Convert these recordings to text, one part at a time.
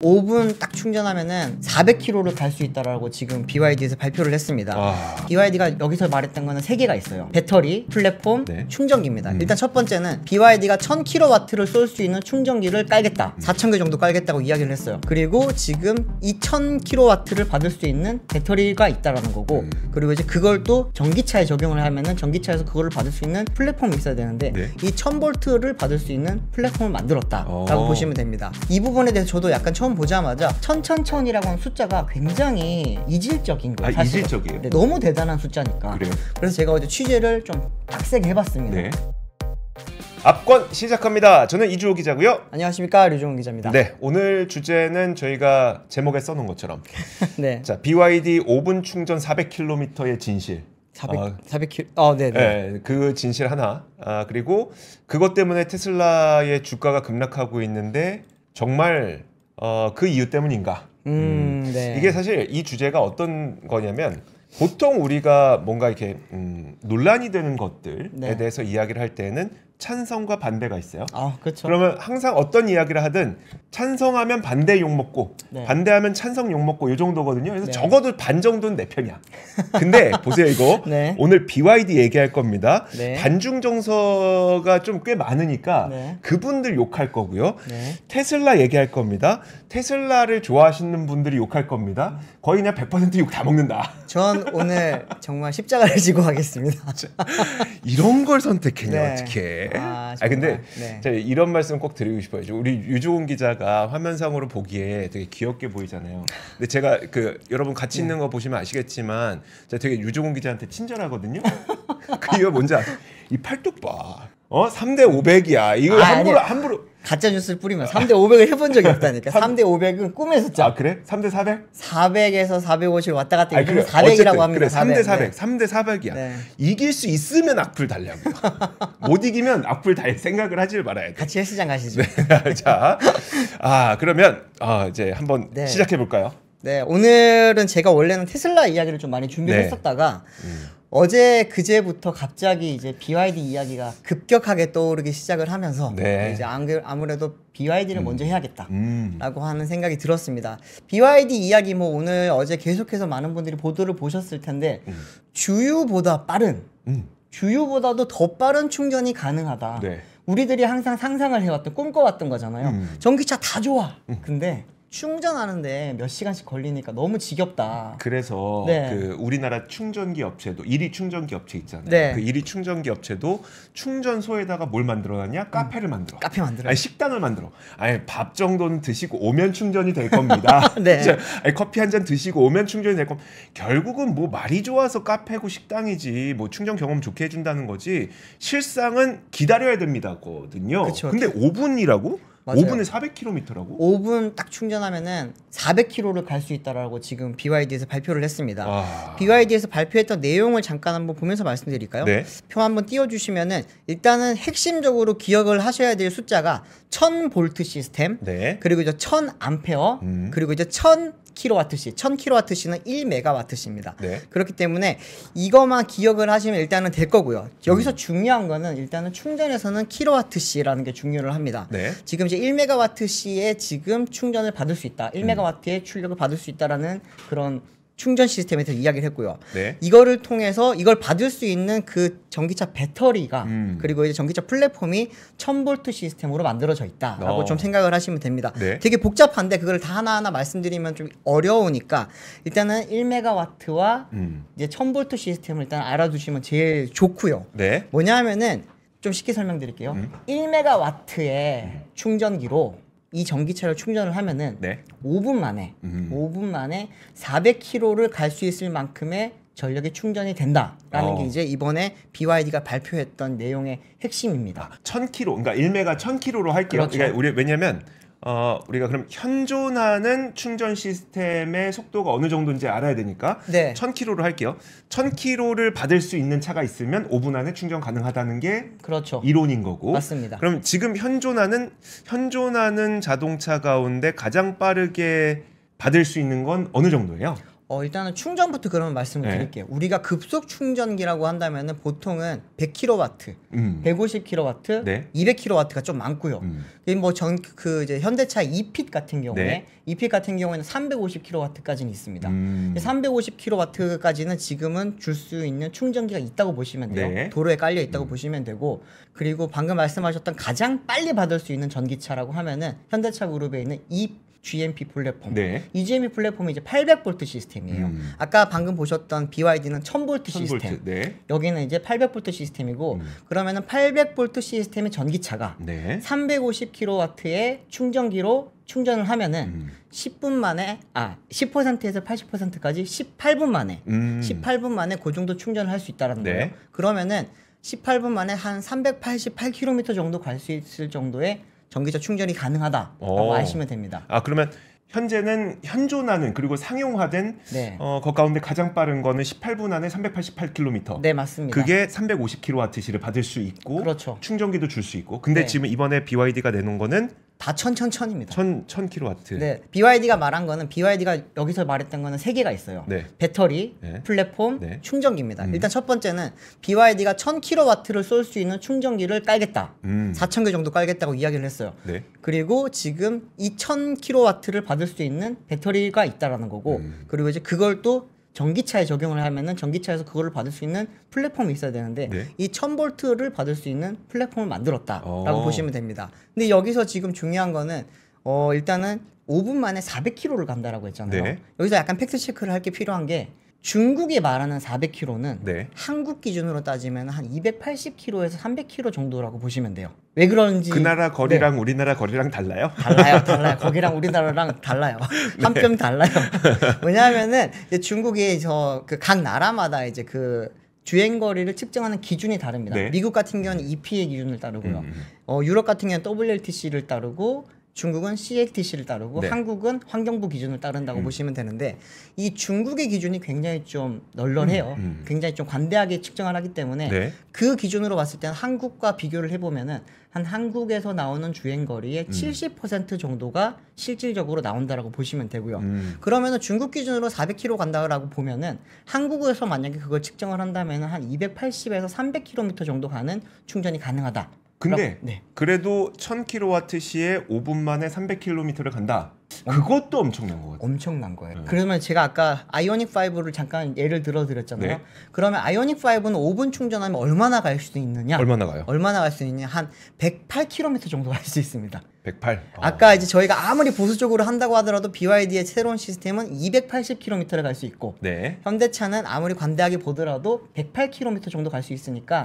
5분 딱 충전하면은 400km를 갈 수 있다라고 지금 BYD에서 발표를 했습니다. BYD가 여기서 말했던 거는 3개가 있어요. 배터리, 플랫폼, 네. 충전기입니다. 일단 첫 번째는 BYD가 1000kW를 쏠 수 있는 충전기를 깔겠다. 4000개 정도 깔겠다고 이야기를 했어요. 그리고 지금 이 1000kW를 받을 수 있는 배터리가 있다라는 거고, 그리고 이제 그걸 또 전기차에 적용을 하면은 전기차에서 그거를 받을 수 있는 플랫폼이 있어야 되는데 네. 이 1000V를 받을 수 있는 플랫폼을 만들었다라고 보시면 됩니다. 이 부분에 대해서 저도 약간 처음 보자마자 1000이라고 하는 숫자가 굉장히 이질적인 거예요. 사실은. 이질적이에요? 네, 너무 대단한 숫자니까. 그래요? 그래서 제가 어제 취재를 좀 빡세게 해봤습니다. 네. 압권 시작합니다. 저는 이주호 기자고요. 안녕하십니까, 류종훈 기자입니다. 네, 오늘 주제는 저희가 제목에 써놓은 것처럼 네. 자, BYD 5분 충전 400km의 진실. 400km. 네네. 네, 그 진실 하나. 그리고 그것 때문에 테슬라의 주가가 급락하고 있는데 정말 그 이유 때문인가? 네. 이게 사실 이 주제가 어떤 거냐면 보통 우리가 뭔가 이렇게 논란이 되는 것들에 네. 대해서 이야기를 할 때는 찬성과 반대가 있어요. 그렇죠. 그러면 항상 어떤 이야기를 하든 찬성하면 반대 욕먹고 네. 반대하면 찬성 욕먹고 이 정도거든요. 그래서 네. 적어도 반 정도는 내 편이야. 근데 보세요 이거. 네. 오늘 BYD 얘기할 겁니다. 네. 반중 정서가 좀 꽤 많으니까 네. 그분들 욕할 거고요. 네. 테슬라 얘기할 겁니다. 테슬라를 좋아하시는 분들이 욕할 겁니다. 거의 그냥 100% 욕 다 먹는다. 전 오늘 정말 십자가를 지고 가겠습니다. 이런 걸 선택했냐 네. 어떻게? 정말. 근데 네. 제가 이런 말씀 꼭 드리고 싶어요. 우리 유종훈 기자가 화면상으로 보기에 되게 귀엽게 보이잖아요. 근데 제가 여러분 같이 있는 거 보시면 아시겠지만 제가 되게 유종훈 기자한테 친절하거든요. 그 이유 뭔지 아세요? 이 팔뚝 봐. 3대 500이야. 이거 함부로 가짜 뉴스를 뿌리면 3대 500을 해본 적이 없다니까. 3대 500은 꿈에 숫자. 그래? 3대 400? 400에서 450을 왔다 갔다 해서 400이라고 합니다. 그래, 3대 400. 네. 3대 400이야. 네. 이길 수 있으면 악플 달라고요. 못 이기면 악플 달 생각을 하질 말아야 돼. 같이 헬스장 가시죠. 네. 자, 그러면 이제 한번 네. 시작해 볼까요? 네, 오늘은 제가 원래는 테슬라 이야기를 좀 많이 준비를 했었다가 어제 그제부터 갑자기 이제 BYD 이야기가 급격하게 떠오르기 시작을 하면서 이제 아무래도 BYD를 먼저 해야겠다라고 하는 생각이 들었습니다. BYD 이야기 오늘 어제 계속해서 많은 분들이 보도를 보셨을 텐데 주유보다 빠른 주유보다도 더 빠른 충전이 가능하다. 네. 우리들이 항상 상상을 해왔던 꿈꿔왔던 거잖아요. 전기차 다 좋아. 근데 충전하는데 몇 시간씩 걸리니까 너무 지겹다. 그래서 우리나라 충전기 업체도 1위 충전기 업체 있잖아요. 네. 그 1위 충전기 업체도 충전소에다가 뭘 만들어놨냐? 카페를 만들어. 카페 만들어. 아니, 식당을 만들어. 아니, 밥 정도는 드시고 오면 충전이 될 겁니다. 네. 아니, 커피 한 잔 드시고 오면 충전이 될 겁니다. 결국은 말이 좋아서 카페고 식당이지 충전 경험 좋게 해준다는 거지 실상은 기다려야 됩니다거든요. 그쵸. 근데 5분이라고? 맞아요. 5분에 400km라고? 5분 딱 충전하면은 400km를 갈 수 있다라고 지금 BYD에서 발표를 했습니다. BYD에서 발표했던 내용을 잠깐 한번 보면서 말씀드릴까요? 네. 표 한번 띄워주시면은 일단은 핵심적으로 기억을 하셔야 될 숫자가 1000V 시스템, 네. 그리고 이제 1000A, 그리고 이제 1000kWh, 1000kWh는 1MWh입니다. 네. 그렇기 때문에 이것만 기억을 하시면 일단은 될 거고요. 여기서 중요한 거는 일단은 충전에서는 kWh라는 게 중요를 합니다. 네. 지금 이제 1MWh의 지금 충전을 받을 수 있다. 1MW의 출력을 받을 수 있다라는 그런 충전 시스템에 대해서 이야기를 했고요. 네. 이거를 통해서 이걸 받을 수 있는 그 전기차 배터리가 그리고 이제 전기차 플랫폼이 1000V 시스템으로 만들어져 있다라고 좀 생각을 하시면 됩니다. 네. 되게 복잡한데 그걸 다 하나하나 말씀드리면 좀 어려우니까 일단은 1MW와 이제 1000V 시스템을 일단 알아두시면 제일 좋고요. 네. 뭐냐면은 좀 쉽게 설명드릴게요. 1MW의 충전기로 이 전기차를 충전을 하면은 5분 만에 400km를 갈 수 있을 만큼의 전력이 충전이 된다라는 게 이제 이번에 BYD가 발표했던 내용의 핵심입니다. 1000km, 그러니까 1메가 1000km로 할게요. 그렇죠. 그러니까 왜냐면 우리가 그럼 현존하는 충전 시스템의 속도가 어느 정도인지 알아야 되니까 1000km로 할게요. 1000km를 받을 수 있는 차가 있으면 5분 안에 충전 가능하다는 게 그렇죠. 이론인 거고. 맞습니다. 그럼 지금 현존하는 자동차 가운데 가장 빠르게 받을 수 있는 건 어느 정도예요? 일단은 충전부터 그러면 말씀을 드릴게요. 우리가 급속 충전기라고 한다면은 보통은 100kW, 150kW, 네. 200kW가 좀 많고요. 뭐 이제 현대차 이핏 같은 경우에 네. 이핏 같은 경우에는 350kW까지는 있습니다. 350kW까지는 지금은 줄 수 있는 충전기가 있다고 보시면 돼요. 네. 도로에 깔려 있다고 보시면 되고, 그리고 방금 말씀하셨던 가장 빨리 받을 수 있는 전기차라고 하면은 현대차 그룹에 있는 GMP 플랫폼. 네. 이 GMP 플랫폼이 이제 800V 시스템이에요. 아까 방금 보셨던 BYD는 1000V 시스템. 네. 여기는 이제 800V 시스템이고, 그러면은 800V 시스템의 전기차가 네. 350kW의 충전기로 충전을 하면은 10분 만에 10%에서 80%까지 18분 만에 18분 만에 그 정도 충전을 할 수 있다라는 네. 거예요. 그러면은 18분 만에 한 388km 정도 갈 수 있을 정도의 전기차 충전이 가능하다라고 아시면 됩니다. 그러면 현재는 현존하는 그리고 상용화된 네. 그 가운데 가장 빠른 거는 18분 안에 388km. 네, 맞습니다. 그게 350kWh를 받을 수 있고 그렇죠. 충전기도 줄 수 있고. 근데 네. 지금 이번에 BYD가 내놓은 거는 다 1000입니다. 1000kW. 네. BYD가 말한 거는 BYD가 여기서 말했던 거는 3개가 있어요. 네. 배터리, 네. 플랫폼, 네. 충전기입니다. 일단 첫 번째는 BYD가 1000kW를 쏠 수 있는 충전기를 깔겠다. 4000개 정도 깔겠다고 이야기를 했어요. 네. 그리고 지금 이 1000kW를 받을 수 있는 배터리가 있다라는 거고, 그리고 이제 그걸 또 전기차에 적용을 하면은 전기차에서 그거를 받을 수 있는 플랫폼이 있어야 되는데 네. 이 1000V를 받을 수 있는 플랫폼을 만들었다라고 보시면 됩니다. 근데 여기서 지금 중요한 거는 일단은 5분 만에 400km를 간다라고 했잖아요. 네. 여기서 약간 팩트 체크를 할 게 필요한 게 중국이 말하는 400km는 네. 한국 기준으로 따지면 한 280km에서 300km 정도라고 보시면 돼요. 왜 그런지 그 나라 거리랑 네. 우리나라 거리랑 달라요? 달라요. 거기랑 우리나라랑 달라요. 한 뼘 네. 달라요. 왜냐하면은 중국이 각 나라마다 이제 그 주행 거리를 측정하는 기준이 다릅니다. 네. 미국 같은 경우는 EPA 기준을 따르고요. 유럽 같은 경우는 WLTC를 따르고, 중국은 CATC를 따르고 네. 한국은 환경부 기준을 따른다고 보시면 되는데, 이 중국의 기준이 굉장히 좀 널널해요. 굉장히 좀 관대하게 측정을 하기 때문에 네. 그 기준으로 봤을 때는 한국과 비교를 해보면은 한 한국에서 나오는 주행거리의 70% 정도가 실질적으로 나온다라고 보시면 되고요. 그러면은 중국 기준으로 400km 간다라고 보면은 한국에서 만약에 그걸 측정을 한다면은 한 280에서 300km 정도 가는 충전이 가능하다. 근데 네. 그래도 1000kWh에 5분 만에 300km를 간다. 그것도 엄청난 거 같아요. 엄청난 거예요. 그러면 제가 아까 아이오닉 5를 잠깐 예를 들어 드렸잖아요. 네. 그러면 아이오닉 5는 5분 충전하면 얼마나 갈 수 있느냐? 얼마나 가요? 얼마나 갈 수 있느냐? 한 108km 정도 갈 수 있습니다. 108. 아까 이제 저희가 아무리 보수적으로 한다고 하더라도 BYD의 새로운 시스템은 280km를 갈 수 있고 네. 현대차는 아무리 관대하게 보더라도 108km 정도 갈 수 있으니까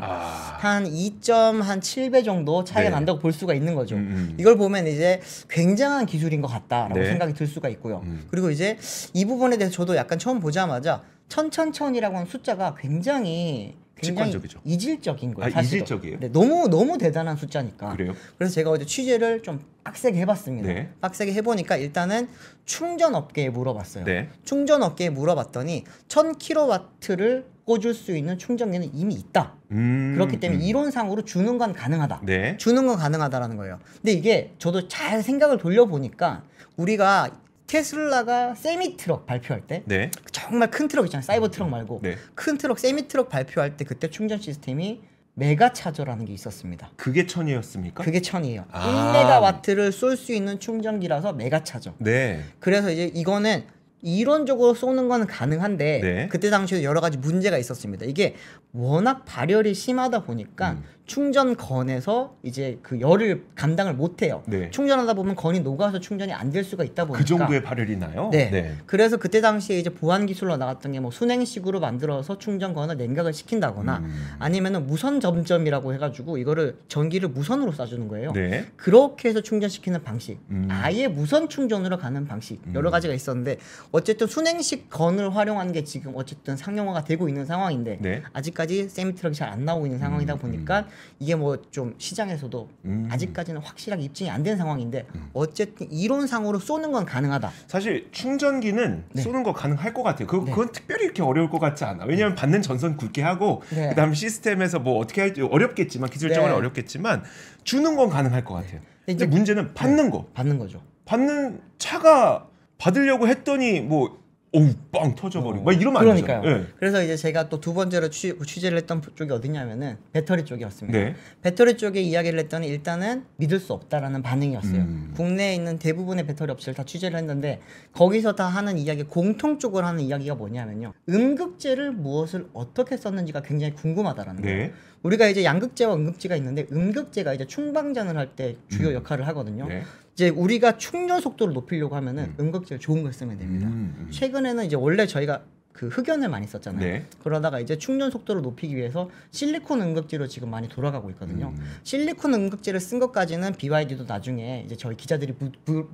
한 2.7배 정도 차이가 네. 난다고 볼 수가 있는 거죠. 이걸 보면 이제 굉장한 기술인 것 같다라고 네. 생각이 들 수가 있고요. 그리고 이제 이 부분에 대해서 저도 약간 처음 보자마자 1000이라고 하는 숫자가 굉장히 직관적이죠. 이질적인 거예요. 이질적이에요? 네, 너무 대단한 숫자니까. 그래요? 그래서 제가 어제 취재를 좀 빡세게 해봤습니다. 네. 빡세게 해보니까 일단은 충전 업계에 물어봤어요. 네. 충전 업계에 물어봤더니 1000kW를 꽂을 수 있는 충전기는 이미 있다. 그렇기 때문에 이론상으로 주는 건 가능하다. 네. 주는 건 가능하다라는 거예요. 근데 이게 저도 잘 생각을 돌려보니까 우리가 테슬라가 세미 트럭 발표할 때 네. 정말 큰 트럭 있잖아요. 사이버 트럭 말고 네. 큰 트럭 세미 트럭 발표할 때 그때 충전 시스템이 메가 차저라는 게 있었습니다. 그게 1000이었습니까? 그게 1000이에요. 1메가와트를 쏠 수 있는 충전기라서 메가 차저. 네. 그래서 이제 이거는 이론적으로 쏘는 건 가능한데 네. 그때 당시에 여러 가지 문제가 있었습니다. 이게 워낙 발열이 심하다 보니까 충전건에서 이제 그 열을 감당을 못해요. 네. 충전하다 보면 건이 녹아서 충전이 안 될 수가 있다 보니까 그 정도의 발열이 나요? 네. 네. 그래서 그때 당시에 이제 보안 기술로 나갔던 게 뭐 순행식으로 만들어서 충전건을 냉각을 시킨다거나 아니면은 무선 점점이라고 해가지고 이거를 전기를 무선으로 쏴주는 거예요. 네. 그렇게 해서 충전시키는 방식, 아예 무선 충전으로 가는 방식 여러 가지가 있었는데 어쨌든 순행식 건을 활용한 게 지금 어쨌든 상용화가 되고 있는 상황인데 네. 아직까지 세미트럭이 잘 안 나오고 있는 상황이다 보니까 이게 뭐 좀 시장에서도 아직까지는 확실하게 입증이 안 된 상황인데 어쨌든 이론상으로 쏘는 건 가능하다. 사실 충전기는 네. 쏘는 거 가능할 것 같아요. 그건 특별히 이렇게 어려울 것 같지 않아. 왜냐하면 받는 전선 굵게 하고 네. 그다음 시스템에서 뭐 어떻게 할지 어렵겠지만 기술적으로 네. 어렵겠지만 주는 건 가능할 것 같아요. 네. 근데 문제는 받는 거. 받는 거죠. 받는 차가 받으려고 했더니 뭐 오우 빵 터져버리고 막 이러면 안 되잖아요. 그러니까요. 그래서 이제 제가 또 두 번째로 취재를 했던 쪽이 어디냐면은 배터리 쪽이었습니다. 네. 배터리 쪽에 이야기를 했더니 일단은 믿을 수 없다라는 반응이었어요. 국내에 있는 대부분의 배터리 업체를 다 취재를 했는데 거기서 다 하는 이야기, 공통적으로 하는 이야기가 뭐냐면요, 음극재를 무엇을 어떻게 썼는지가 굉장히 궁금하다라는 거예요. 네. 우리가 이제 양극재와 음극재가 있는데 음극재가 이제 충방전을 할 때 주요 역할을 하거든요. 네. 이제 우리가 충전 속도를 높이려고 하면은 음극재를 좋은 걸 쓰면 됩니다. 최근에는 이제 원래 저희가 그 흑연을 많이 썼잖아요. 네. 그러다가 이제 충전 속도를 높이기 위해서 실리콘 음극재로 지금 많이 돌아가고 있거든요. 실리콘 음극재를 쓴 것까지는 BYD도 나중에 이제 저희 기자들이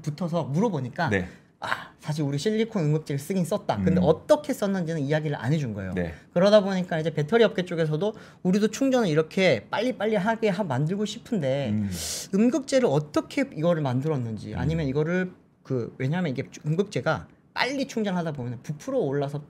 붙어서 물어보니까 네. 사실 우리 실리콘 음극재를 쓰긴 썼다. 근데 어떻게 썼는지는 이야기를 안 해준 거예요. 네. 그러다 보니까 이제 배터리 업계 쪽에서도 우리도 충전을 이렇게 빨리빨리 하게 만들고 싶은데 음극재를 어떻게 이거를 만들었는지, 아니면 이거를 왜냐하면 이게 음극재가 빨리 충전하다 보면 부풀어 올라서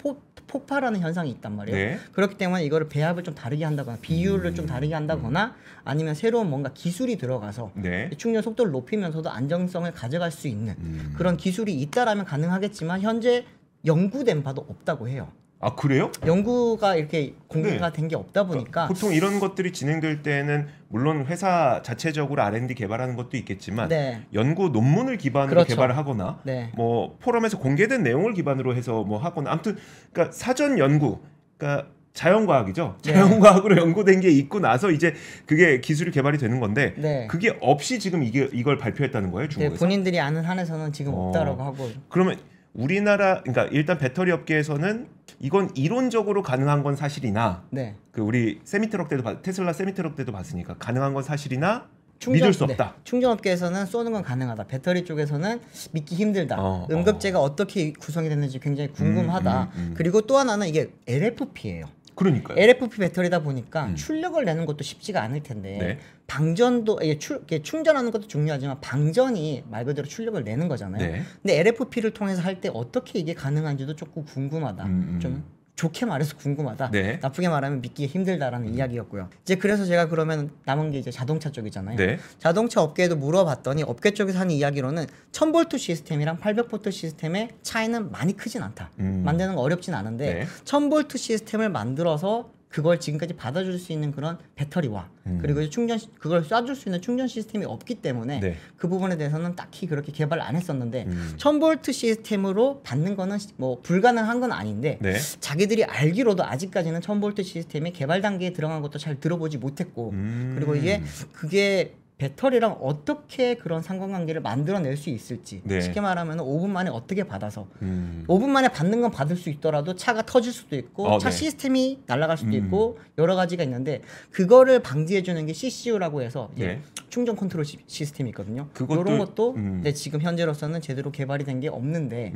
폭발하는 현상이 있단 말이에요. 네. 그렇기 때문에 이거를 배합을 좀 다르게 한다거나 비율을 좀 다르게 한다거나 아니면 새로운 뭔가 기술이 들어가서 네. 충전 속도를 높이면서도 안정성을 가져갈 수 있는 그런 기술이 있다라면 가능하겠지만 현재 연구된 바도 없다고 해요. 아 그래요? 연구가 이렇게 공개가 네. 된 게 없다 보니까 보통 이런 것들이 진행될 때는 물론 회사 자체적으로 R&D 개발하는 것도 있겠지만 네. 연구 논문을 기반으로 그렇죠. 개발을 하거나 네. 뭐 포럼에서 공개된 내용을 기반으로 해서 뭐 하거나 아무튼 그러니까 사전 연구, 그러니까 자연과학이죠. 네. 자연과학으로 연구된 게 있고 나서 이제 그게 기술이 개발이 되는 건데 네. 그게 없이 지금 이걸 발표했다는 거예요, 네, 중국에서? 본인들이 아는 한에서는 지금 없다라고 하고. 그러면 우리나라, 그러니까 일단 배터리 업계에서는 이건 이론적으로 가능한 건 사실이나 네. 그 우리 세미트럭 때도 테슬라 세미트럭 때도 봤으니까 가능한 건 사실이나 믿을 수 없다. 네. 충전업계에서는 쏘는 건 가능하다. 배터리 쪽에서는 믿기 힘들다. 음극재가 어떻게 구성이 됐는지 굉장히 궁금하다. 그리고 또 하나는 이게 LFP예요. 그러니까요. LFP 배터리다 보니까 출력을 내는 것도 쉽지가 않을 텐데 네. 방전도 이게 충전하는 것도 중요하지만 방전이 말 그대로 출력을 내는 거잖아요. 네. 근데 LFP를 통해서 할 때 어떻게 이게 가능한지도 조금 궁금하다. 좀 좋게 말해서 궁금하다. 네. 나쁘게 말하면 믿기 힘들다라는 이야기였고요. 이제 그래서 제가 그러면 남은 게 이제 자동차 쪽이잖아요. 네. 자동차 업계에도 물어봤더니 업계 쪽에서 하는 이야기로는 1000V 시스템이랑 800V 시스템의 차이는 많이 크진 않다. 만드는 거 어렵진 않은데 네. 1000V 시스템을 만들어서 그걸 지금까지 받아줄 수 있는 그런 배터리와 그리고 이제 그걸 쏴줄 수 있는 충전 시스템이 없기 때문에 네. 그 부분에 대해서는 딱히 그렇게 개발을 안 했었는데 1000V 시스템으로 받는 거는 뭐 불가능한 건 아닌데 네. 자기들이 알기로도 아직까지는 1000V 시스템이 개발 단계에 들어간 것도 잘 들어보지 못했고 그리고 이게 그게 배터리랑 어떻게 그런 상관관계를 만들어낼 수 있을지 네. 쉽게 말하면 5분 만에 어떻게 받아서 5분 만에 받는 건 받을 수 있더라도 차가 터질 수도 있고 차 네. 시스템이 날아갈 수도 있고 여러 가지가 있는데 그거를 방지해 주는 게 CCU라고 해서 네. 충전 컨트롤 시스템이 있거든요. 그것도, 이런 것도 근데 지금 현재로서는 제대로 개발이 된 게 없는데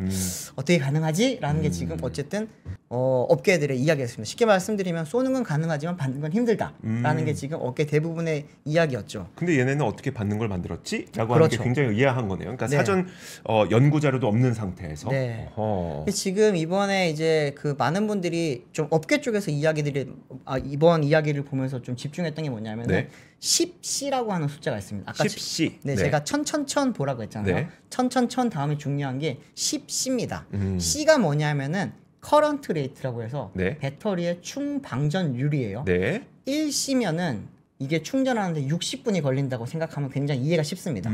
어떻게 가능하지?라는 게 지금 어쨌든 업계들의 이야기였습니다. 쉽게 말씀드리면 쏘는 건 가능하지만 받는 건 힘들다라는 게 지금 업계 대부분의 이야기였죠. 근데 얘네는 어떻게 받는 걸 만들었지? 라고 그렇죠. 하는 게 굉장히 의아한 거네요. 그러니까 네. 사전 연구 자료도 없는 상태에서. 네. 지금 이번에 이제 그 많은 분들이 좀 업계 쪽에서 이번 이야기를 보면서 좀 집중했던 게 뭐냐면 네. 10C라고 하는 숫자가 있습니다. 아까 10C. 네, 제가 천천천 보라고 했잖아요. 네. 천천천 다음에 중요한 게 10C입니다. C가 뭐냐면은 커런트 레이트라고 해서 네. 배터리의 충방전율이에요. 네. 1C면은 이게 충전하는데 60분이 걸린다고 생각하면 굉장히 이해가 쉽습니다.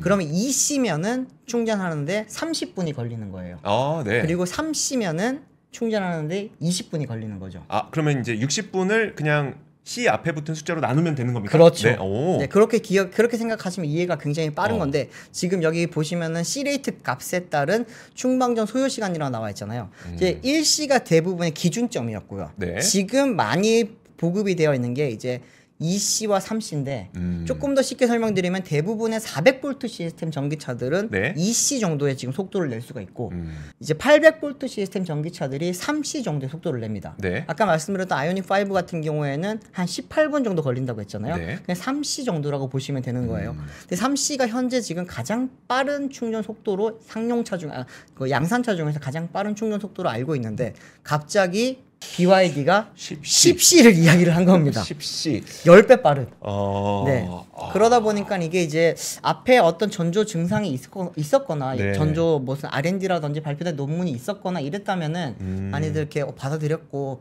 그러면 2C면은 충전하는데 30분이 걸리는 거예요. 네. 그리고 3C면은 충전하는데 20분이 걸리는 거죠. 그러면 이제 60분을 그냥 C 앞에 붙은 숫자로 나누면 되는 겁니까? 그렇죠. 네. 네, 그렇게 생각하시면 이해가 굉장히 빠른 건데 지금 여기 보시면은 C 레이트 값에 따른 충방전 소요 시간이라고 나와 있잖아요. 이제 1C가 대부분의 기준점이었고요. 네. 지금 많이 보급이 되어 있는 게 이제 2C와 3C인데 조금 더 쉽게 설명드리면 대부분의 400V 시스템 전기차들은 네. 2C 정도의 지금 속도를 낼 수가 있고 이제 800V 시스템 전기차들이 3C 정도의 속도를 냅니다. 네. 아까 말씀드렸던 아이오닉 5 같은 경우에는 한 18분 정도 걸린다고 했잖아요. 네. 그냥 3C 정도라고 보시면 되는 거예요. 근데 3C가 현재 지금 가장 빠른 충전 속도로 상용차 중 양산차 중에서 가장 빠른 충전 속도로 알고 있는데 갑자기 BYD가 10C를 이야기를 한 겁니다. 10C 10배 빠른. 네. 그러다 보니까 이게 이제 앞에 어떤 전조 증상이 있었거나 네. 전조 무슨 R&D라든지 발표된 논문이 있었거나 이랬다면은 많이들 이렇게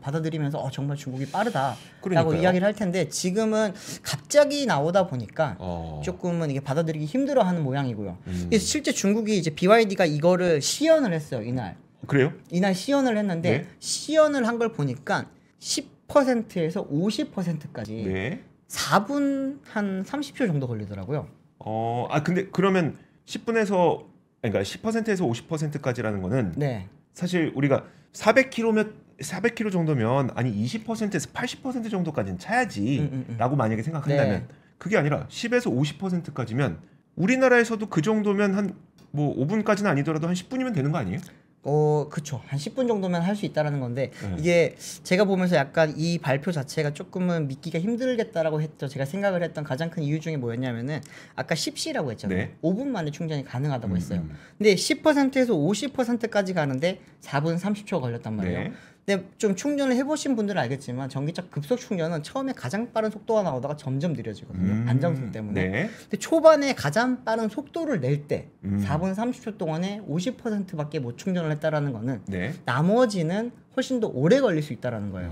받아들이면서 정말 중국이 빠르다라고 그러니까요. 이야기를 할 텐데 지금은 갑자기 나오다 보니까 조금은 이게 받아들이기 힘들어하는 모양이고요. 그래서 실제 중국이 이제 BYD가 이거를 시연을 했어요 이날. 그래요? 이날 시연을 했는데 네. 시연을 한 걸 보니까 10%에서 50%까지 네. 4분 한 30초 정도 걸리더라고요. 근데 그러면 10분에서 그러니까 10%에서 50%까지라는 거는 네. 사실 우리가 400km 정도면 아니 20%에서 80% 정도까지는 차야지라고 만약에 생각한다면 네. 그게 아니라 10에서 50%까지면 우리나라에서도 그 정도면 한 뭐 5분까지는 아니더라도 한 10분이면 되는 거 아니에요? 그쵸. 한 10분 정도면 할 수 있다라는 건데 이게 제가 보면서 약간 이 발표 자체가 조금은 믿기가 힘들겠다라고 했죠. 제가 생각을 했던 가장 큰 이유 중에 뭐였냐면은 아까 10C라고 했잖아요. 네. 5분 만에 충전이 가능하다고 했어요. 근데 10%에서 50%까지 가는데 4분 30초가 걸렸단 말이에요. 네. 근데 좀 충전을 해보신 분들은 알겠지만 전기차 급속 충전은 처음에 가장 빠른 속도가 나오다가 점점 느려지거든요. 안정성 때문에. 네. 근데 초반에 가장 빠른 속도를 낼 때 4분 30초 동안에 50%밖에 못 충전을 했다라는 거는 네. 나머지는 훨씬 더 오래 걸릴 수 있다라는 거예요.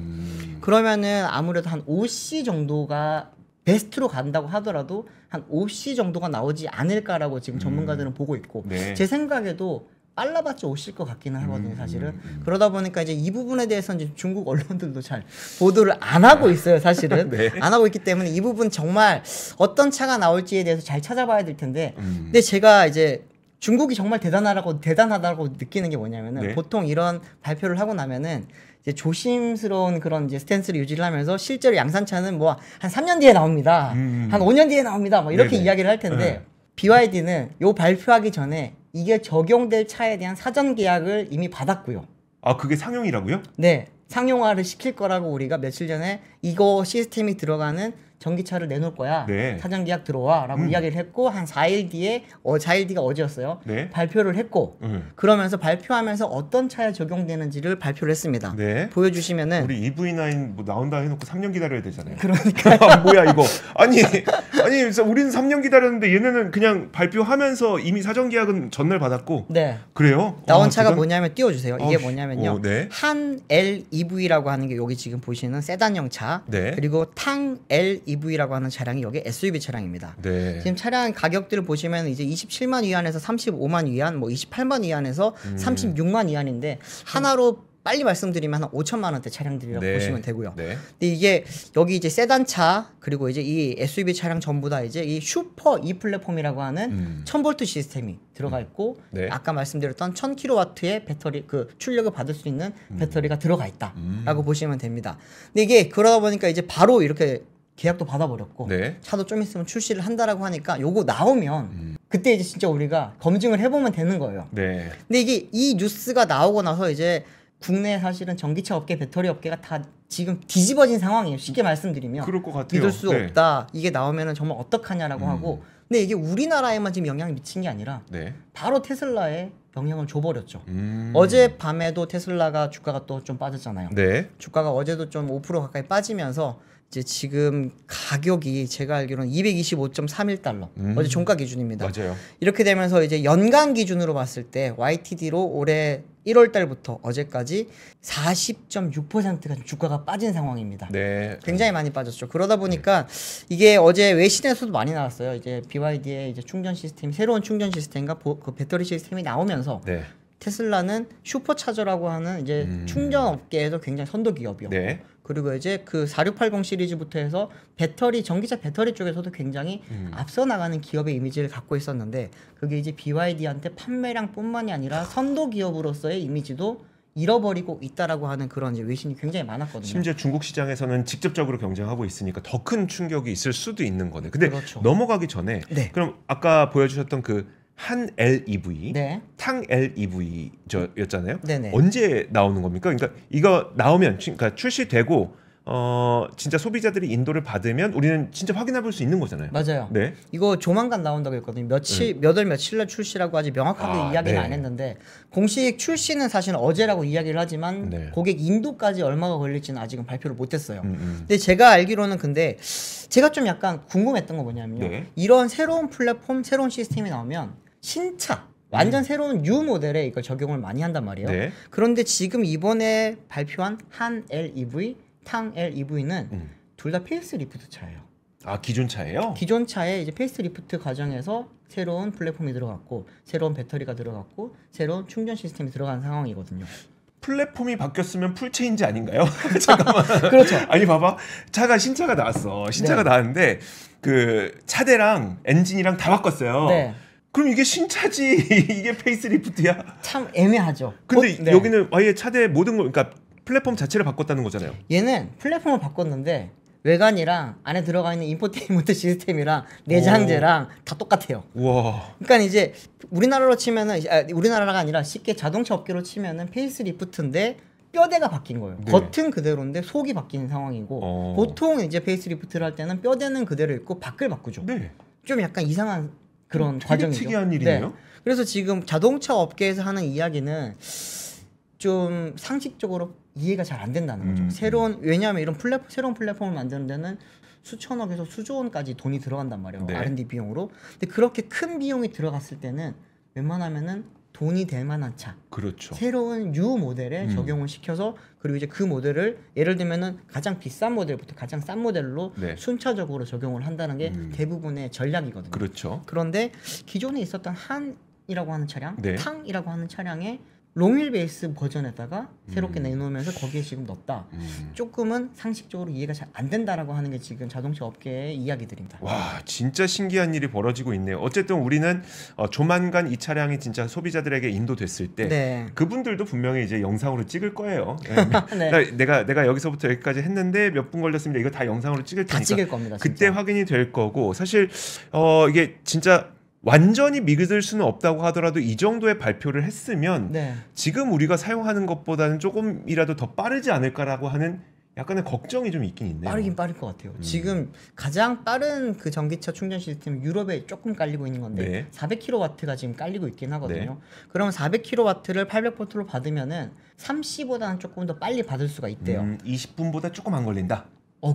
그러면은 아무래도 한 5C 정도가 베스트로 간다고 하더라도 한 5C 정도가 나오지 않을까라고 지금 전문가들은 보고 있고 네. 제 생각에도 빨라봤자 오실 것 같기는 하거든요, 사실은. 그러다 보니까 이제 이 부분에 대해서는 이제 중국 언론들도 잘 보도를 안 하고 있어요, 사실은. 네. 안 하고 있기 때문에 이 부분 정말 어떤 차가 나올지에 대해서 잘 찾아봐야 될 텐데. 근데 제가 이제 중국이 정말 대단하다고 느끼는 게 뭐냐면은 네. 보통 이런 발표를 하고 나면은 이제 조심스러운 그런 이제 스탠스를 유지를 하면서 실제로 양산차는 뭐 한 3년 뒤에 나옵니다. 한 5년 뒤에 나옵니다. 뭐 이렇게 네네. 이야기를 할 텐데 BYD는 요 발표하기 전에 이게 적용될 차에 대한 사전 계약을 이미 받았고요. 그게 상용이라고요? 네, 상용화를 시킬 거라고 우리가 며칠 전에 이거 시스템이 들어가는 전기차를 내놓을 거야. 네. 사전 계약 들어와라고 이야기를 했고 한 4일 뒤에 4일 뒤가 어제였어요. 네. 발표를 했고 그러면서 발표하면서 어떤 차에 적용되는지를 발표를 했습니다. 네. 보여주시면은 우리 EV9 뭐 나온다 해놓고 3년 기다려야 되잖아요. 그러니까 뭐야 이거? 아니 우리는 3년 기다렸는데 얘네는 그냥 발표하면서 이미 사전 계약은 전날 받았고. 네. 그래요? 나온 차가 뭐냐면 띄워주세요. 이게 뭐냐면요. 네. 한 LEV라고 하는 게 여기 지금 보시는 세단형 차, 네. 그리고 탕 LEV라고 하는 차량이 여기 SUV 차량입니다. 네. 지금 차량 가격들을 보시면 이제 27만 위안에서 35만 위안, 뭐 28만 위안에서 36만 위안인데 하나로 빨리 말씀드리면 한 5천만 원대 차량들이라고 네. 보시면 되고요. 네. 근데 이게 여기 이제 세단차 그리고 이제 이 SUV 차량 전부 다 이제 이 슈퍼 E 플랫폼이라고 하는 1000V 시스템이 들어가 있고 네. 아까 말씀드렸던 1000kW의 배터리 그 출력을 받을 수 있는 배터리가 들어가 있다라고 보시면 됩니다. 근데 이게 그러다 보니까 이제 바로 이렇게 계약도 받아버렸고 네. 차도 좀 있으면 출시를 한다라고 하니까 요거 나오면 그때 이제 진짜 우리가 검증을 해보면 되는 거예요. 네. 근데 이게 이 뉴스가 나오고 나서 이제 국내 사실은 전기차 업계, 배터리 업계가 다 지금 뒤집어진 상황이에요. 쉽게 말씀드리면 그럴 것 같아요. 믿을 수 네. 없다. 이게 나오면은 정말 어떡하냐라고 하고. 근데 이게 우리나라에만 지금 영향이 미친 게 아니라 네. 바로 테슬라에 영향을 줘버렸죠. 어젯밤에도 테슬라가 주가가 또 좀 빠졌잖아요. 네. 주가가 어제도 좀 5% 가까이 빠지면서 이제 지금 가격이 제가 알기로는 225.31달러. 어제 종가 기준입니다. 맞아요. 이렇게 되면서 이제 연간 기준으로 봤을 때 YTD로 올해 1월 달부터 어제까지 40.6%가 주가가 빠진 상황입니다. 네. 굉장히 많이 빠졌죠. 그러다 보니까 이게 어제 외신에서도 많이 나왔어요. 이제 BYD의 이제 충전 시스템, 새로운 충전 시스템과 그 배터리 시스템이 나오면서 네. 테슬라는 슈퍼차저라고 하는 이제 충전 업계에서 굉장히 선도 기업이요. 네. 그리고 이제 그 4680 시리즈부터 해서 배터리 전기차 배터리 쪽에서도 굉장히 앞서 나가는 기업의 이미지를 갖고 있었는데 그게 이제 BYD한테 판매량뿐만이 아니라 선도 기업으로서의 이미지도 잃어버리고 있다라고 하는 그런 이제 외신이 굉장히 많았거든요. 심지어 중국 시장에서는 직접적으로 경쟁하고 있으니까 더 큰 충격이 있을 수도 있는 거네. 근데 그렇죠. 넘어가기 전에 네. 그럼 아까 보여주셨던 그 한 LEV, 네. 탕 LEV 였잖아요. 네네. 언제 나오는 겁니까? 그러니까 이거 나오면 그러니까 출시되고 진짜 소비자들이 인도를 받으면 우리는 진짜 확인해 볼 수 있는 거잖아요. 맞아요. 네. 이거 조만간 나온다고 했거든요. 몇 월 며칠 날 출시라고 아직 명확하게 이야기는 안 했는데 공식 출시는 사실 어제라고 이야기를 하지만 고객 인도까지 얼마가 걸릴지는 아직은 발표를 못 했어요. 근데 제가 알기로는 근데 제가 좀 약간 궁금했던 거 뭐냐면요. 이런 새로운 플랫폼, 새로운 시스템이 나오면 신차 완전 새로운 뉴 모델에 이걸 적용을 많이 한단 말이에요. 그런데 지금 이번에 발표한 한 LEV, 탕 LEV는 둘 다 페이스리프트 차예요. 아, 기존 차예요? 기존 차에 이제 페이스리프트 과정에서 새로운 플랫폼이 들어갔고 새로운 배터리가 들어갔고 새로운 충전 시스템이 들어간 상황이거든요. 플랫폼이 바뀌었으면 풀체인지 아닌가요? 잠깐만. 그렇죠. 아니 봐봐. 신차가 나왔어. 신차가 나왔는데 그 차대랑 엔진이랑 다 바꿨어요. 그럼 이게 신차지 이게 페이스리프트야? 참 애매하죠. 근데 여기는 아예 차대 모든 걸 그러니까 플랫폼 자체를 바꿨다는 거잖아요. 얘는 플랫폼을 바꿨는데 외관이랑 안에 들어가 있는 인포테인먼트 시스템이랑 내장재랑 다 똑같아요. 와. 그러니까 이제 우리나라로 치면은 우리나라가 아니라 쉽게 자동차 업계로 치면은 페이스리프트인데 뼈대가 바뀐 거예요. 겉은 그대로인데 속이 바뀐 상황이고 보통 이제 페이스리프트를 할 때는 뼈대는 그대로 있고 밖을 바꾸죠. 좀 약간 이상한 그런 과정이죠. 특이한 일이네요. 그래서 지금 자동차 업계에서 하는 이야기는 좀 상식적으로 이해가 잘 안 된다는 거죠. 왜냐하면 이런 새로운 플랫폼을 만드는 데는 수천억에서 수조 원까지 돈이 들어간단 말이에요. R&D 비용으로. 근데 그렇게 큰 비용이 들어갔을 때는 웬만하면은 돈이 될 만한 차, 새로운 뉴 모델에 적용을 시켜서 그리고 이제 그 모델을 예를 들면은 가장 비싼 모델부터 가장 싼 모델로 순차적으로 적용을 한다는 게 대부분의 전략이거든요. 그런데 기존에 있었던 한이라고 하는 차량, 탕이라고 하는 차량에 롱휠 베이스 버전에다가 새롭게 내놓으면서 거기에 지금 넣었다. 조금은 상식적으로 이해가 잘 안 된다라고 하는 게 지금 자동차 업계의 이야기들입니다. 와, 진짜 신기한 일이 벌어지고 있네요. 어쨌든 우리는 조만간 이 차량이 진짜 소비자들에게 인도됐을 때 그분들도 분명히 이제 영상으로 찍을 거예요. 내가 여기서부터 여기까지 했는데 몇 분 걸렸습니다. 이거 다 영상으로 찍을 테니까 다 찍을 겁니다. 그때 진짜. 확인이 될 거고 사실 이게 진짜 완전히 믿을 수는 없다고 하더라도 이 정도의 발표를 했으면 지금 우리가 사용하는 것보다는 조금이라도 더 빠르지 않을까라고 하는 약간의 걱정이 좀 있긴 있네요. 빠르긴 빠를 것 같아요. 지금 가장 빠른 그 전기차 충전 시스템 유럽에 조금 깔리고 있는 건데 400kW가 지금 깔리고 있긴 하거든요. 그러면 400kW를 800V로 받으면은 3C보다는 조금 더 빨리 받을 수가 있대요. 20분보다 조금 안 걸린다.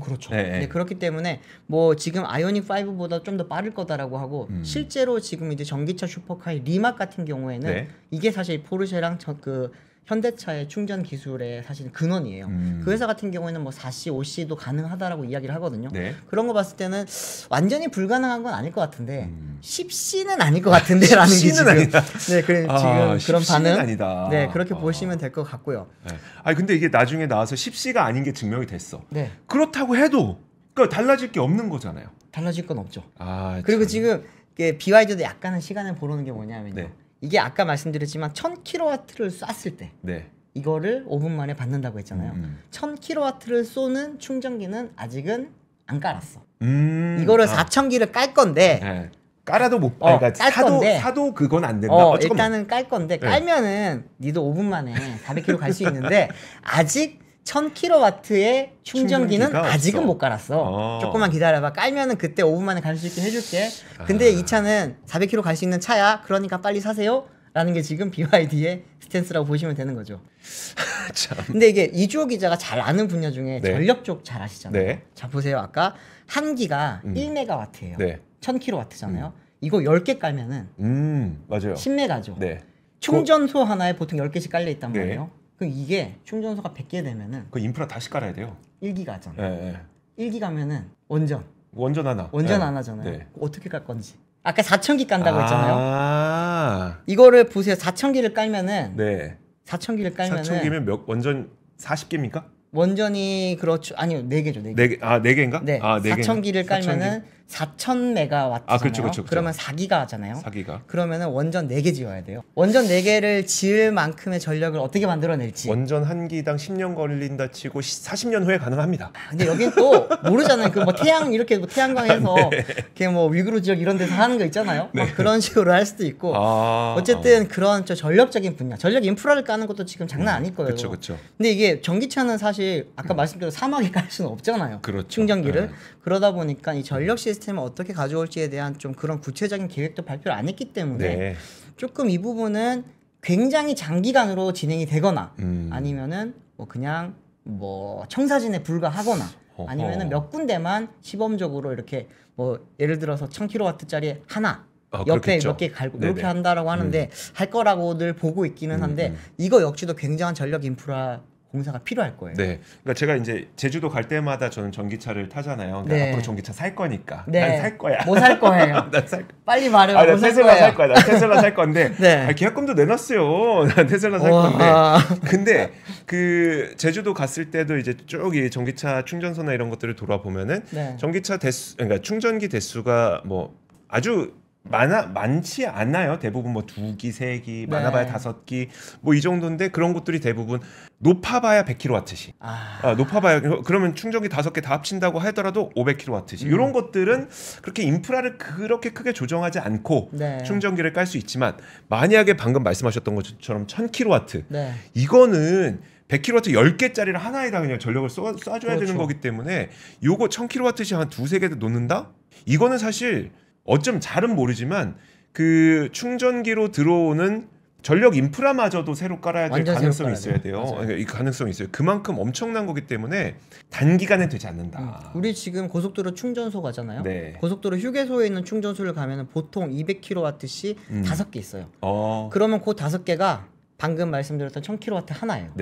그렇죠. 네, 그렇기 때문에 뭐 지금 아이오닉 5보다 좀 더 빠를 거다라고 하고 실제로 지금 이제 전기차 슈퍼카의 리막 같은 경우에는 이게 사실 포르쉐랑 그 현대차의 충전 기술의 사실 근원이에요. 그 회사 같은 경우에는 뭐 4C, 5C도 가능하다라고 이야기를 하거든요. 그런 거 봤을 때는 완전히 불가능한 건 아닐 것 같은데 10C는 아닐 것 같은데라는 게 지금 지금 그런 반응 아니다. 그렇게 보시면 될 것 같고요. 아니 근데 이게 나중에 나와서 10C가 아닌 게 증명이 됐어. 그렇다고 해도 그러니까 달라질 게 없는 거잖아요. 달라질 건 없죠. 그리고 지금 BYD도 약간은 시간을 보는 게 뭐냐면요. 이게 아까 말씀드렸지만 1000kW를 쐈을 때 이거를 5분 만에 받는다고 했잖아요. 1000kW를 쏘는 충전기는 아직은 안 깔았어. 이거를 4000기를 깔 건데 깔아도 못 깔 건데 사도 그건 안 된다. 일단은 깔 건데 깔면은 니도 5분 만에 400km 갈 수 있는데 아직 1000kW의 충전기는 아직은 못 깔았어. 조금만 기다려봐. 깔면은 그때 5분 만에 갈 수 있게 해줄게. 근데 이 차는 400km 갈 수 있는 차야. 그러니까 빨리 사세요. 라는 게 지금 BYD의 스탠스라고 보시면 되는 거죠. 근데 이게 이주호 기자가 잘 아는 분야 중에 전력 쪽 잘 아시잖아요. 자 보세요. 아까 한 기가 1메가와트예요. 1000kW잖아요. 이거 10개 깔면은 맞아요. 10메가죠. 충전소 하나에 보통 10개씩 깔려 있단 말이에요. 그럼 이게 충전소가 100개 되면은 그 인프라 다시 깔아야 돼요. 1기가잖아요. 1기가면은 원전 하나. 원전 하나잖아요. 어떻게 깔 건지. 아까 4000기 깐다고 했잖아요. 이거를 보세요. 4000기를 깔면은 4000기를 깔면은 4000기면 몇 원전 40개입니까? 원전이 그렇죠. 아니요. 4개죠. 4개. 4개인가? 네. 4000기를 깔면은 4,000메가와트잖아요. 아, 그렇죠. 그러면 4기가잖아요. 4기가. 그러면은 원전 4개 지어야 돼요. 원전 4개를 지을 만큼의 전력을 어떻게 만들어낼지. 원전 한 기당 10년 걸린다 치고 40년 후에 가능합니다. 근데 여긴 또 모르잖아요. 그 뭐 태양 이렇게 뭐 태양광에서 이렇게 뭐 위구르 지역 이런 데서 하는 거 있잖아요. 막 그런 식으로 할 수도 있고. 어쨌든 그런 전력적인 분야, 전력 인프라를 까는 것도 지금 장난 아닐 거예요. 그렇죠. 근데 이게 전기차는 사실 아까 말씀드린 사막에 깔 수는 없잖아요. 그렇죠. 충전기를. 그러다 보니까 이 전력 시스템을 어떻게 가져올지에 대한 좀 그런 구체적인 계획도 발표를 안 했기 때문에 조금 이 부분은 굉장히 장기간으로 진행이 되거나 아니면은 뭐 그냥 뭐 청사진에 불과하거나 아니면은 몇 군데만 시범적으로 이렇게 뭐 예를 들어서 1000kW짜리 하나 옆에 몇 개 갈고 이렇게 한다라고 하는데 할 거라고 늘 보고 있기는 한데 이거 역시도 굉장한 전력 인프라 공사가 필요할 거예요. 네, 그러니까 제가 이제 제주도 갈 때마다 저는 전기차를 타잖아요. 그러니까 앞으로 전기차 살 거니까. 난 살 거야. 뭐 살 거예요? 난 살. 빨리 말해요. 난 테슬라 살 거야. 난 테슬라 살 건데. 네. 계약금도 내놨어요. 난 테슬라 살 건데. 근데 그 제주도 갔을 때도 이제 쭉 이 전기차 충전소나 이런 것들을 돌아보면은 전기차 대수, 그러니까 충전기 대수가 뭐 아주 많지 않아요. 대부분 뭐 2기, 3기, 많아봐야 5기 뭐 이 정도인데 그런 것들이 대부분 높아봐야 100kW씩. 높아봐야 그러면 충전기 5개 다 합친다고 하더라도 500kW씩. 이런 것들은 그렇게 인프라를 그렇게 크게 조정하지 않고 충전기를 깔 수 있지만 만약에 방금 말씀하셨던 것처럼 1000kW 이거는 100kW 10개짜리를 하나에다 그냥 전력을 쏴줘야 되는 거기 때문에 요거 1000kW씩 한 2-3개 놓는다? 이거는 사실 어쩜 잘은 모르지만 그 충전기로 들어오는 전력 인프라마저도 새로 깔아야 될 가능성이 있어야 돼요. 이 가능성이 있어요. 그만큼 엄청난 거기 때문에 단기간에 되지 않는다. 우리 지금 고속도로 충전소 가잖아요. 고속도로 휴게소에 있는 충전소를 가면 보통 200kW씩 5개 있어요. 그러면 그 5개가 방금 말씀드렸던 1000kW 하나예요.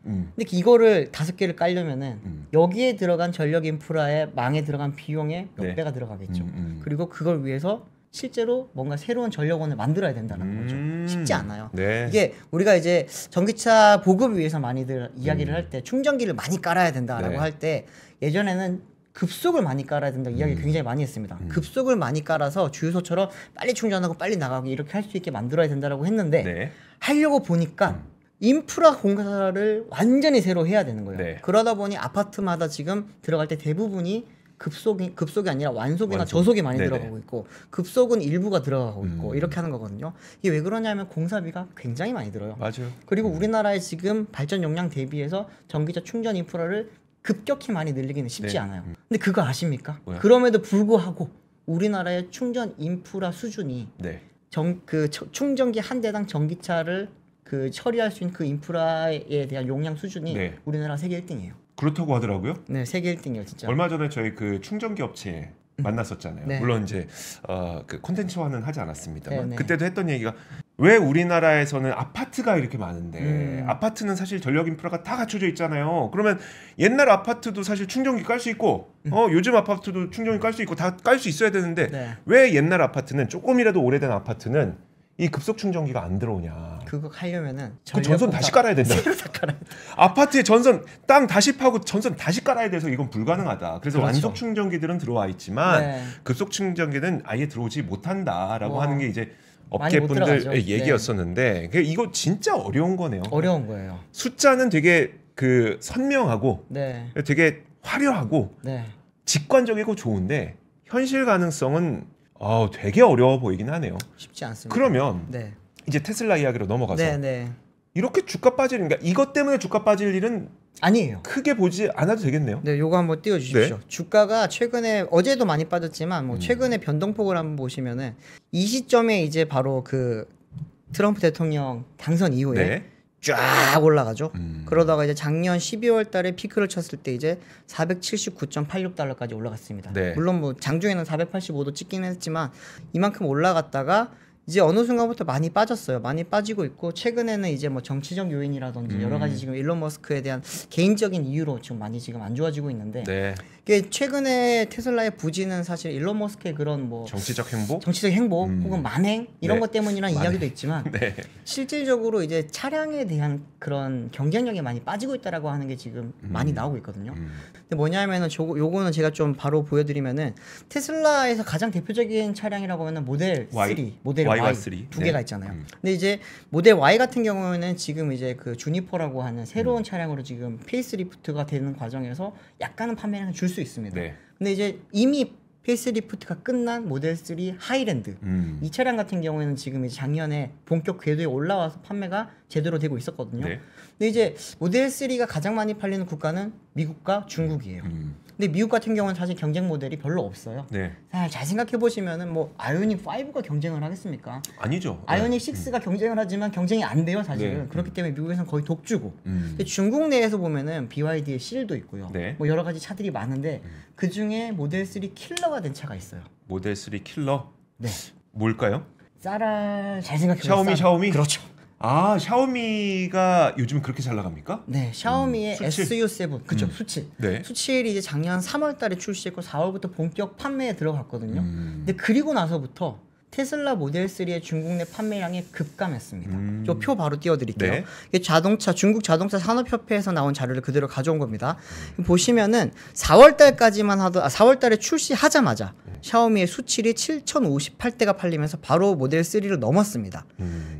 근데 이거를 5개를 깔려면은 여기에 들어간 전력 인프라의 망에 들어간 비용의 몇 배가 들어가겠죠. 그리고 그걸 위해서 실제로 뭔가 새로운 전력원을 만들어야 된다는 거죠. 쉽지 않아요. 이게 우리가 이제 전기차 보급을 위해서 많이들 이야기를 할 때 충전기를 많이 깔아야 된다라고 할 때 예전에는 급속을 많이 깔아야 된다 이야기 굉장히 많이 했습니다. 급속을 많이 깔아서 주유소처럼 빨리 충전하고 빨리 나가고 이렇게 할 수 있게 만들어야 된다라고 했는데 하려고 보니까 인프라 공사를 완전히 새로 해야 되는 거예요. 그러다 보니 아파트마다 지금 들어갈 때 대부분이 급속이 아니라 완속이나 저속이 많이 들어가고 있고 급속은 일부가 들어가고 있고 이렇게 하는 거거든요. 이게 왜 그러냐면 공사비가 굉장히 많이 들어요. 그리고 우리나라의 지금 발전 용량 대비해서 전기차 충전 인프라를 급격히 많이 늘리기는 쉽지 않아요. 근데 그거 아십니까? 그럼에도 불구하고 우리나라의 충전 인프라 수준이 충전기 한 대당 전기차를 처리할 수 있는 그 인프라에 대한 용량 수준이 우리나라 세계 1등이에요. 그렇다고 하더라고요. 네, 세계 1등이에요, 진짜. 얼마 전에 저희 그 충전기 업체 만났었잖아요. 물론 이제 그 콘텐츠화는 하지 않았습니다만 그때도 했던 얘기가 왜 우리나라에서는 아파트가 이렇게 많은데 아파트는 사실 전력 인프라가 다 갖춰져 있잖아요. 그러면 옛날 아파트도 사실 충전기 깔 수 있고 요즘 아파트도 충전기 깔 수 있고 다 깔 수 있어야 되는데 왜 옛날 아파트는 조금이라도 오래된 아파트는 이 급속 충전기가 안 들어오냐. 그거 하려면은 그 전선 다시 깔아야 된다. 아파트에 전선 땅 다시 파고 전선 다시 깔아야 돼서 이건 불가능하다. 그래서 완속 충전기들은 들어와 있지만 급속 충전기는 아예 들어오지 못한다라고 하는 게 이제 업계분들 얘기였었는데 이거 진짜 어려운 거네요. 어려운 거예요. 숫자는 되게 그 선명하고 되게 화려하고 직관적이고 좋은데 현실 가능성은 되게 어려워 보이긴 하네요. 쉽지 않습니다. 그러면 이제 테슬라 이야기로 넘어가서 이렇게 주가 빠질, 그러니까 이것 때문에 주가 빠질 일은 아니에요. 크게 보지 않아도 되겠네요. 요거 한번 띄워주십시오. 주가가 최근에 어제도 많이 빠졌지만 뭐 최근에 변동폭을 한번 보시면은 이 시점에 이제 바로 그 트럼프 대통령 당선 이후에 쫙 올라가죠. 그러다가 이제 작년 12월 달에 피크를 쳤을 때 이제 479.86달러까지 올라갔습니다. 물론 뭐 장중에는 485도 찍긴 했지만 이만큼 올라갔다가 이제 어느 순간부터 많이 빠졌어요. 많이 빠지고 있고 최근에는 이제 뭐 정치적 요인이라든지 여러 가지 지금 일론 머스크에 대한 개인적인 이유로 지금 많이 지금 안 좋아지고 있는데 네. 이게 최근에 테슬라의 부진은 사실 일론 머스크의 그런 뭐 정치적 행보 혹은 만행 이런 네. 것 때문이라는 이야기도 있지만 네. 실질적으로 이제 차량에 대한 그런 경쟁력이 많이 빠지고 있다라고 하는 게 지금 많이 나오고 있거든요. 근데 뭐냐면은 요거는 제가 좀 바로 보여드리면은 테슬라에서 가장 대표적인 차량이라고 하면 모델 3, 모델 Y 3. 두 개가 있잖아요. 근데 이제 모델 Y 같은 경우에는 지금 이제 그 주니퍼라고 하는 새로운 차량으로 지금 페이스리프트가 되는 과정에서 약간은 판매량을 줄 수 있습니다. 네. 근데 이제 이미 페이스리프트가 끝난 모델 3 하이랜드 이 차량 같은 경우에는 지금 이제 작년에 본격 궤도에 올라와서 판매가 제대로 되고 있었거든요. 네. 근데 이제 모델 3가 가장 많이 팔리는 국가는 미국과 중국이에요. 근데 미국 같은 경우는 사실 경쟁 모델이 별로 없어요. 네. 잘 생각해 보시면은 뭐 아이오닉 5가 경쟁을 하겠습니까? 아니죠. 아이오닉 6가 경쟁을 하지만 경쟁이 안 돼요, 사실은. 네. 그렇기 때문에 미국에서는 거의 독주고. 근데 중국 내에서 보면은 BYD의 실도 있고요. 네. 뭐 여러 가지 차들이 많은데 그 중에 모델 3 킬러가 된 차가 있어요. 모델 3 킬러? 네. 뭘까요? 잘 생각해 보세요. 샤오미? 그렇죠. 아, 샤오미가 요즘 그렇게 잘 나갑니까? 네, 샤오미의 수칠. SU7, 그쵸, 수칠. 네. 수칠이 이제 작년 3월달에 출시했고 4월부터 본격 판매에 들어갔거든요. 근데 그리고 나서부터 테슬라 모델 3의 중국 내 판매량이 급감했습니다. 저 표 바로 띄워드릴게요. 네. 이게 중국 자동차 산업협회에서 나온 자료를 그대로 가져온 겁니다. 보시면은 4월달에 출시하자마자 샤오미의 수칠이 7,058대가 팔리면서 바로 모델 3를 넘었습니다.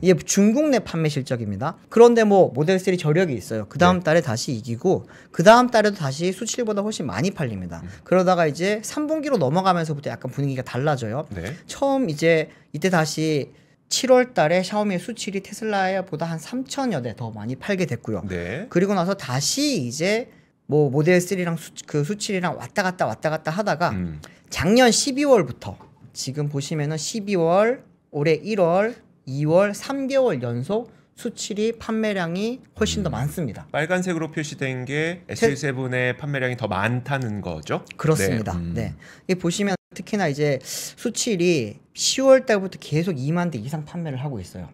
이게 중국 내 판매 실적입니다. 그런데 뭐 모델 3 저력이 있어요. 그 다음 달에 다시 이기고 그 다음 달에도 다시 수칠보다 훨씬 많이 팔립니다. 그러다가 이제 3분기로 넘어가면서부터 약간 분위기가 달라져요. 네. 처음 이때 다시 7월 달에 샤오미의 수칠이 테슬라보다 한 3,000여 대 더 많이 팔게 됐고요. 네. 그리고 나서 다시 이제 뭐 모델 3랑 그 수칠이랑 왔다 갔다 하다가 작년 12월부터 지금 보시면은 12월, 올해 1월, 2월 3개월 연속 수칠이 판매량이 훨씬 더 많습니다. 빨간색으로 표시된 게 SU7의 판매량이 더 많다는 거죠? 그렇습니다. 네. 이 보시면 특히나 이제 수칠이 10월 달부터 계속 2만 대 이상 판매를 하고 있어요.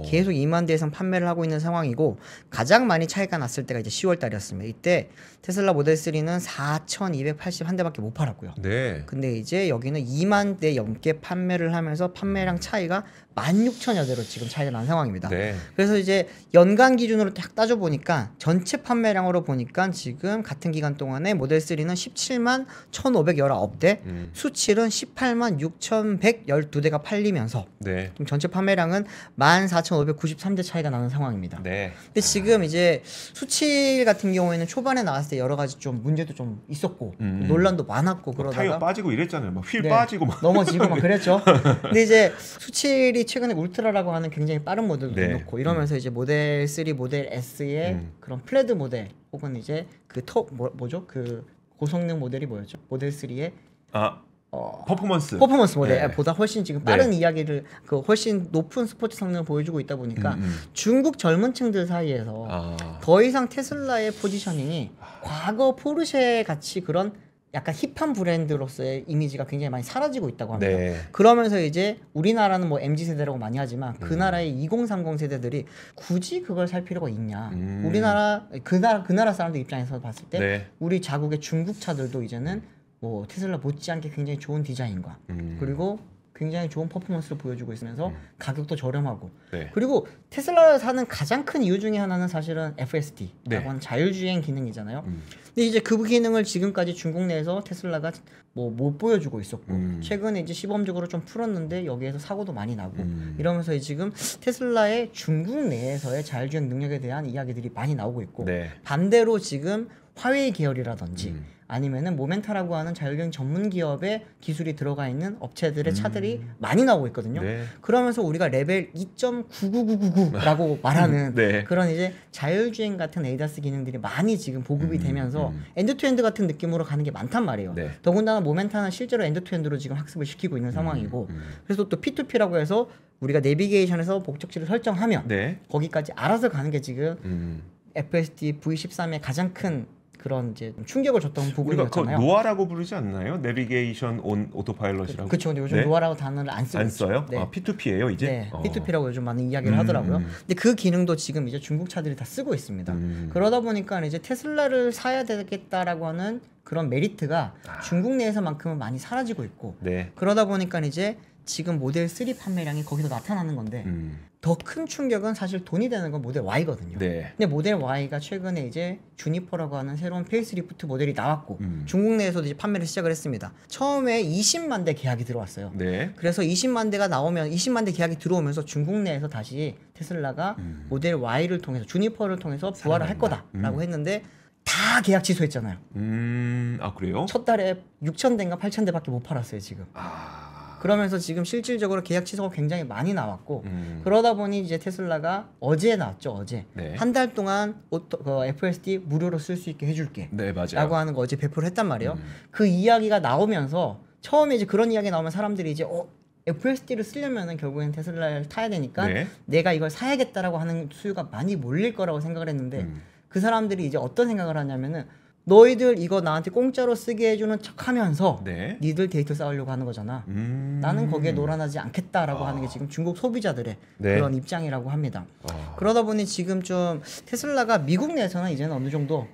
계속 2만 대 이상 판매를 하고 있는 상황이고 가장 많이 차이가 났을 때가 이제 10월 달이었습니다. 이때 테슬라 모델 3는 4,281대밖에 못 팔았고요. 네. 근데 이제 여기는 2만 대 넘게 판매를 하면서 판매량 차이가 16,000여 대로 지금 차이가 난 상황입니다. 네. 그래서 이제 연간 기준으로 딱 따져 보니까 전체 판매량으로 보니까 지금 같은 기간 동안에 모델 3는 17만 1,519대, 수칠은 18만 6,112대가 팔리면서 네. 전체 판매량은 14,593대 차이가 나는 상황입니다. 네. 근데 지금 이제 수칠 같은 경우에는 초반에 나왔을 때 여러 가지 좀 문제도 좀 있었고 논란도 많았고 그러다가 타이어 빠지고 이랬잖아요. 막 휠 네, 빠지고 막 넘어지고 막 그랬죠. 근데 이제 수칠이 최근에 울트라라고 하는 굉장히 빠른 모델도 네. 넣고 이러면서 이제 모델 3, 모델 S의 그런 플레드 모델 혹은 이제 그 뭐죠? 그 고성능 모델이 뭐였죠? 모델 3의 퍼포먼스 모델보다 훨씬 지금 빠른 이야기를 훨씬 높은 스포츠 성능을 보여주고 있다 보니까 중국 젊은층들 사이에서 더 이상 테슬라의 포지셔닝이 과거 포르쉐 같이 그런 약간 힙한 브랜드로서의 이미지가 굉장히 많이 사라지고 있다고 합니다. 네. 그러면서 이제 우리나라는 뭐 MZ세대라고 많이 하지만 그 나라의 2030 세대들이 굳이 그걸 살 필요가 있냐. 우리나라 그 나라 사람들 입장에서 봤을 때 우리 자국의 중국 차들도 이제는 뭐 테슬라 못지않게 굉장히 좋은 디자인과 그리고 굉장히 좋은 퍼포먼스를 보여주고 있으면서 가격도 저렴하고 그리고 테슬라를 사는 가장 큰 이유 중에 하나는 사실은 FSD라고 하는 자율주행 기능이잖아요. 근데 이제 그 기능을 지금까지 중국 내에서 테슬라가 뭐 못 보여주고 있었고 최근에 이제 시범적으로 좀 풀었는데 여기에서 사고도 많이 나고 이러면서 지금 테슬라의 중국 내에서의 자율주행 능력에 대한 이야기들이 많이 나오고 있고 반대로 지금 화웨이 계열이라든지 아니면은 모멘타라고 하는 자율주행 전문 기업의 기술이 들어가 있는 업체들의 차들이 많이 나오고 있거든요. 그러면서 우리가 레벨 2.99999라고 말하는 그런 이제 자율주행 같은 ADAS 기능들이 많이 지금 보급이 되면서 엔드투엔드 같은 느낌으로 가는 게 많단 말이에요. 더군다나 모멘타는 실제로 엔드투엔드로 지금 학습을 시키고 있는 상황이고 그래서 또 P2P라고 해서 우리가 내비게이션에서 목적지를 설정하면 거기까지 알아서 가는 게 지금 FSD V13의 가장 큰 그런 이제 충격을 줬던 부분이었잖아요. 우리가 노아라고 부르지 않나요? 내비게이션 온 오토파일럿이라고. 그렇죠. 근데 요즘 노아라고 단어를 안 쓰고 안 써요? 네. P2P예요 이제? 네, P2P라고 요즘 많은 이야기를 하더라고요. 근데 그 기능도 지금 이제 중국 차들이 다 쓰고 있습니다. 그러다 보니까 이제 테슬라를 사야 되겠다라고 하는 그런 메리트가 중국 내에서만큼은 많이 사라지고 있고 네. 그러다 보니까 이제 지금 모델 3 판매량이 거기서 나타나는 건데 더 큰 충격은 사실 돈이 되는 건 모델 Y거든요. 네. 근데 모델 Y가 최근에 이제 주니퍼라고 하는 새로운 페이스리프트 모델이 나왔고 중국 내에서도 이제 판매를 시작을 했습니다. 처음에 20만 대 계약이 들어왔어요. 네. 그래서 20만 대가 나오면 20만 대 계약이 들어오면서 중국 내에서 다시 테슬라가 모델 Y를 통해서 주니퍼를 통해서 부활을 할 거다라고 했는데 다 계약 취소했잖아요. 아 그래요? 첫 달에 6,000대인가 8,000대밖에 못 팔았어요 지금. 그러면서 지금 실질적으로 계약 취소가 굉장히 많이 나왔고 그러다 보니 이제 테슬라가 어제 나왔죠. 어제 네. 한 달 동안 FSD 무료로 쓸 수 있게 해줄게 네, 맞아요. 라고 하는 거 어제 배포를 했단 말이에요. 그 이야기가 나오면서 처음에 이제 그런 이야기 나오면 사람들이 이제 FSD를 쓰려면은 결국엔 테슬라를 타야 되니까 네. 내가 이걸 사야겠다라고 하는 수요가 많이 몰릴 거라고 생각을 했는데 그 사람들이 이제 어떤 생각을 하냐면은 너희들 이거 나한테 공짜로 쓰게 해주는 척하면서 네. 니들 데이터 쌓으려고 하는 거잖아. 나는 거기에 노란하지 않겠다라고 하는 게 지금 중국 소비자들의 네. 그런 입장이라고 합니다. 그러다 보니 지금 좀 테슬라가 미국 내에서는 이제는 어느 정도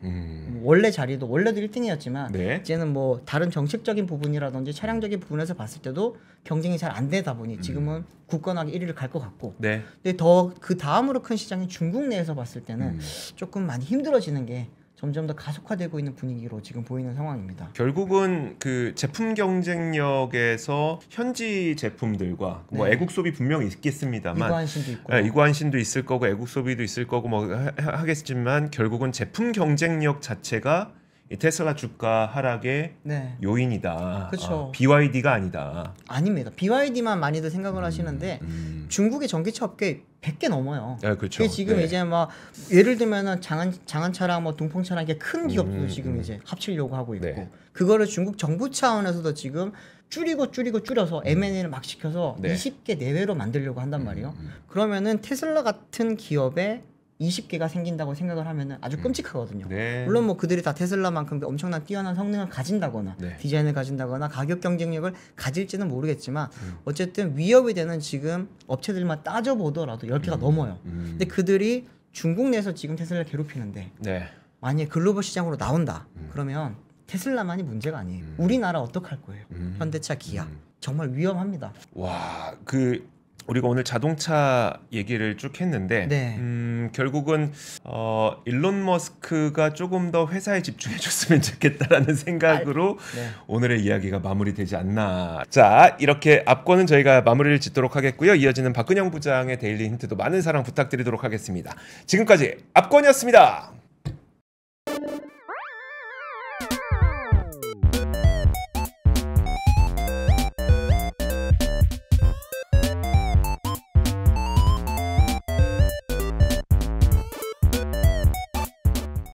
원래 자리도 원래도 1등이었지만 네. 이제는 뭐 다른 정책적인 부분이라든지 차량적인 부분에서 봤을 때도 경쟁이 잘 안 되다 보니 지금은 굳건하게 1위를 갈 것 같고 네. 근데 더 그 다음으로 큰 시장인 중국 내에서 봤을 때는 조금 많이 힘들어지는 게 점점 더 가속화되고 있는 분위기로 지금 보이는 상황입니다. 결국은 그 제품 경쟁력에서 현지 제품들과 뭐 네. 애국 소비 분명히 있겠습니다만 이관신도 있고 이관신도 있을 거고 애국 소비도 있을 거고 뭐 하겠지만 결국은 제품 경쟁력 자체가 이 테슬라 주가 하락의 네. 요인이다. 그쵸. BYD가 아니다. 아닙니다. BYD만 많이들 생각을 하시는데 중국의 전기차 업계 100개 넘어요. 네, 그렇죠. 그게 지금 네. 이제 막 예를 들면은 장안차랑 뭐 동풍차랑 이게 큰 기업도 지금 이제 합치려고 하고 있고 네. 그거를 중국 정부 차원에서도 지금 줄여서 M&A를 막 시켜서 네. 20개 내외로 만들려고 한단 말이에요. 그러면은 테슬라 같은 기업에 20개가 생긴다고 생각을 하면은 아주 끔찍하거든요. 네. 물론 뭐 그들이 다 테슬라만큼 엄청난 뛰어난 성능을 가진다거나 네. 디자인을 가진다거나 가격 경쟁력을 가질지는 모르겠지만 어쨌든 위협이 되는 지금 업체들만 따져보더라도 10개가 넘어요. 근데 그들이 중국 내에서 지금 테슬라를 괴롭히는데 네. 만약에 글로벌 시장으로 나온다 그러면 테슬라만이 문제가 아니에요. 우리나라 어떡할 거예요? 현대차, 기아 정말 위험합니다. 와, 우리가 오늘 자동차 얘기를 쭉 했는데 네. 결국은 일론 머스크가 조금 더 회사에 집중해 줬으면 좋겠다라는 생각으로 네. 오늘의 이야기가 마무리되지 않나. 자, 이렇게 앞권은 저희가 마무리를 짓도록 하겠고요. 이어지는 박근영 부장의 데일리 힌트도 많은 사랑 부탁드리도록 하겠습니다. 지금까지 앞권이었습니다.